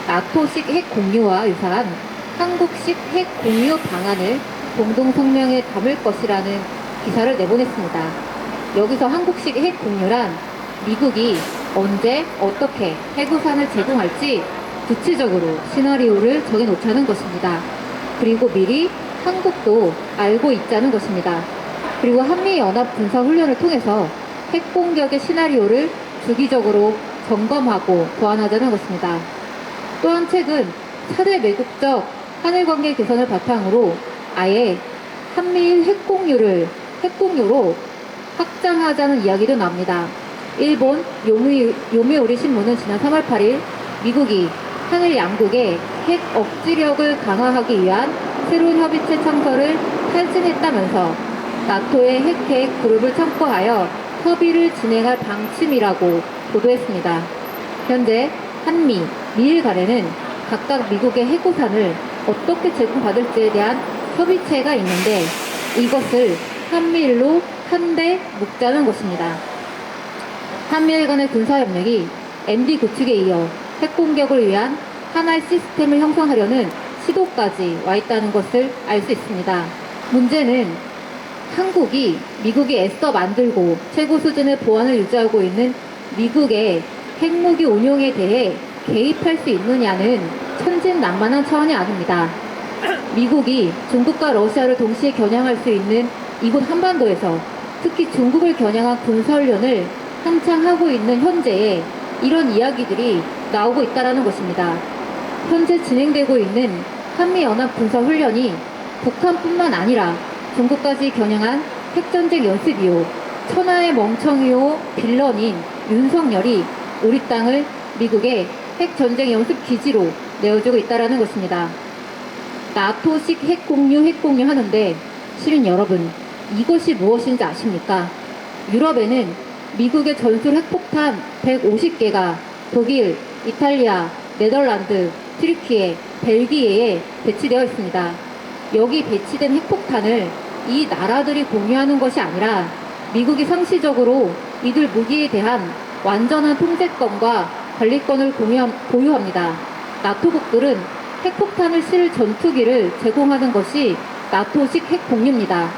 나토식 핵 공유와 유사한 한국식 핵 공유 방안을 공동 성명에 담을 것이라는 기사를 내보냈습니다. 여기서 한국식 핵 공유란 미국이 언제 어떻게 핵우산을 제공할지 구체적으로 시나리오를 정해놓자는 것입니다. 그리고 미리 한국도 알고 있자는 것입니다. 그리고 한미연합 군사훈련을 통해서 핵공격의 시나리오를 주기적으로 점검하고 보완하자는 것입니다. 또한 최근 차대 매국적 한일관계 개선을 바탕으로 아예 한미일 핵공유로 확장하자는 이야기도 나옵니다. 일본 요미우리 신문은 지난 3월 8일 미국이 한일 양국의 핵 억지력을 강화하기 위한 새로운 협의체 창설을 탈진했다면서 나토의 핵계획 그룹을 참고하여 협의를 진행할 방침이라고 보도했습니다. 현재 한미, 미일 간에는 각각 미국의 핵우산을 어떻게 제공받을지에 대한 협의체가 있는데 이것을 한미일로 한데 묶자는 것입니다. 한미일 간의 군사협력이 MD 구축에 이어 핵공격을 위한 하나의 시스템을 형성하려는 시도까지 와 있다는 것을 알 수 있습니다. 문제는 한국이 미국이 애써 만들고 최고 수준의 보안을 유지하고 있는 미국의 핵무기 운용에 대해 개입할 수 있느냐는 천진난만한 차원이 아닙니다. 미국이 중국과 러시아를 동시에 겨냥할 수 있는 이곳 한반도에서 특히 중국을 겨냥한 군사훈련을 한창 하고 있는 현재에 이런 이야기들이 나오고 있다는 것입니다. 현재 진행되고 있는 한미연합 군사훈련이 북한뿐만 아니라 중국까지 겨냥한 핵전쟁 연습이요. 천하의 멍청이요 빌런인 윤석열이 우리 땅을 미국의 핵전쟁 연습 기지로 내어주고 있다는 것입니다. 나토식 핵공유 하는데 시민 여러분, 이것이 무엇인지 아십니까? 유럽에는 미국의 전술 핵폭탄 150개가 독일, 이탈리아, 네덜란드, 튀르키예, 벨기에에 배치되어 있습니다. 여기 배치된 핵폭탄을 이 나라들이 공유하는 것이 아니라 미국이 상시적으로 이들 무기에 대한 완전한 통제권과 관리권을 보유합니다. 나토국들은 핵폭탄을 실을 전투기를 제공하는 것이 나토식 핵공유입니다.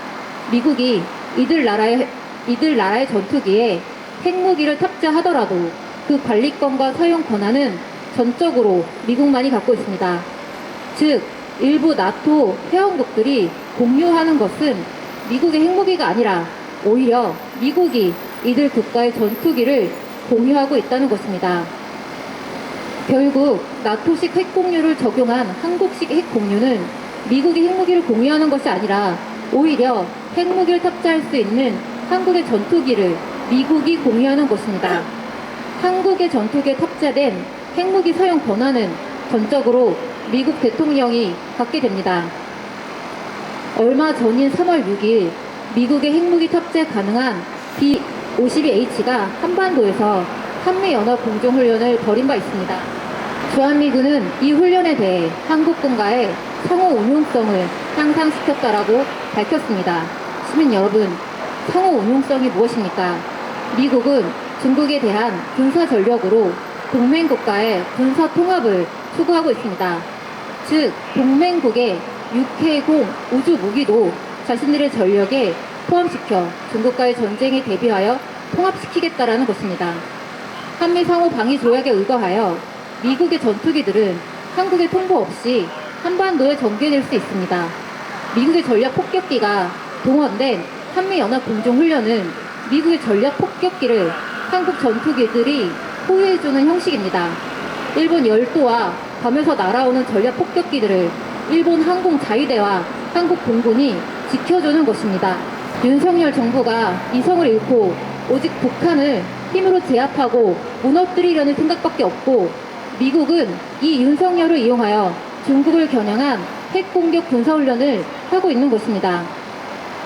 미국이 이들 나라의 전투기에 핵무기를 탑재하더라도 그 관리권과 사용 권한은 전적으로 미국만이 갖고 있습니다. 즉, 일부 나토 회원국들이 공유하는 것은 미국의 핵무기가 아니라 오히려 미국이 이들 국가의 전투기를 공유하고 있다는 것입니다. 결국 나토식 핵공유를 적용한 한국식 핵공유는 미국이 핵무기를 공유하는 것이 아니라 오히려 핵무기를 탑재할 수 있는 한국의 전투기를 미국이 공유하는 것입니다. 한국의 전투기에 탑재된 핵무기 사용 권한은 전적으로 미국 대통령이 갖게 됩니다. 얼마 전인 3월 6일 미국의 핵무기 탑재 가능한 B-52H가 한반도에서 한미연합 공동훈련을 벌인 바 있습니다. 주한미군은 이 훈련에 대해 한국군과의 상호 운용성을 향상시켰다라고 밝혔습니다. 시민 여러분, 상호 운용성이 무엇입니까? 미국은 중국에 대한 군사 전력으로 동맹국가의 군사 통합을 추구하고 있습니다. 즉, 동맹국의 육해공 우주 무기도 자신들의 전력에 포함시켜 중국과의 전쟁에 대비하여 통합시키겠다라는 것입니다. 한미 상호 방위 조약에 의거하여 미국의 전투기들은 한국의 통보 없이 한반도에 전개될 수 있습니다. 미국의 전략 폭격기가 동원된 한미연합 공동훈련은 미국의 전략 폭격기를 한국 전투기들이 호위해주는 형식입니다. 일본 열도와 밤에서 날아오는 전략 폭격기들을 일본 항공 자위대와 한국 공군이 지켜주는 것입니다. 윤석열 정부가 이성을 잃고 오직 북한을 힘으로 제압하고 무너뜨리려는 생각밖에 없고 미국은 이 윤석열을 이용하여 중국을 겨냥한 핵공격 군사훈련을 하고 있는 것입니다.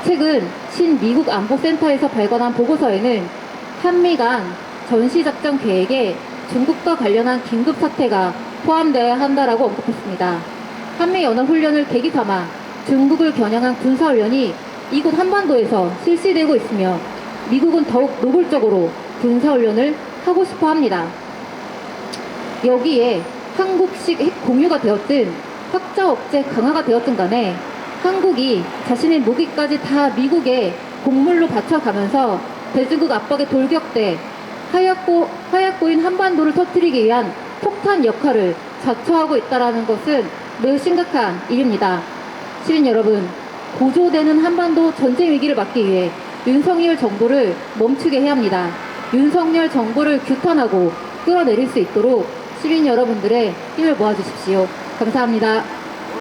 최근 신미국 안보센터에서 발간한 보고서에는 한미 간 전시작전 계획에 중국과 관련한 긴급사태가 포함되어야 한다라고 언급했습니다. 한미연합훈련을 계기 삼아 중국을 겨냥한 군사훈련이 이곳 한반도에서 실시되고 있으며 미국은 더욱 노골적으로 군사훈련을 하고 싶어 합니다. 여기에 한국식 핵 공유가 되었든 확자 억제 강화가 되었든 간에 한국이 자신의 무기까지 다 미국에 곡물로 바쳐가면서 대중국 압박에 돌격돼 하얗고인 한반도를 터뜨리기 위한 폭탄 역할을 자처하고 있다는 것은 매우 심각한 일입니다. 시민 여러분, 고조되는 한반도 전쟁 위기를 막기 위해 윤석열 정부를 멈추게 해야 합니다. 윤석열 정부를 규탄하고 끌어내릴 수 있도록 시민 여러분들의 힘을 모아주십시오. 감사합니다.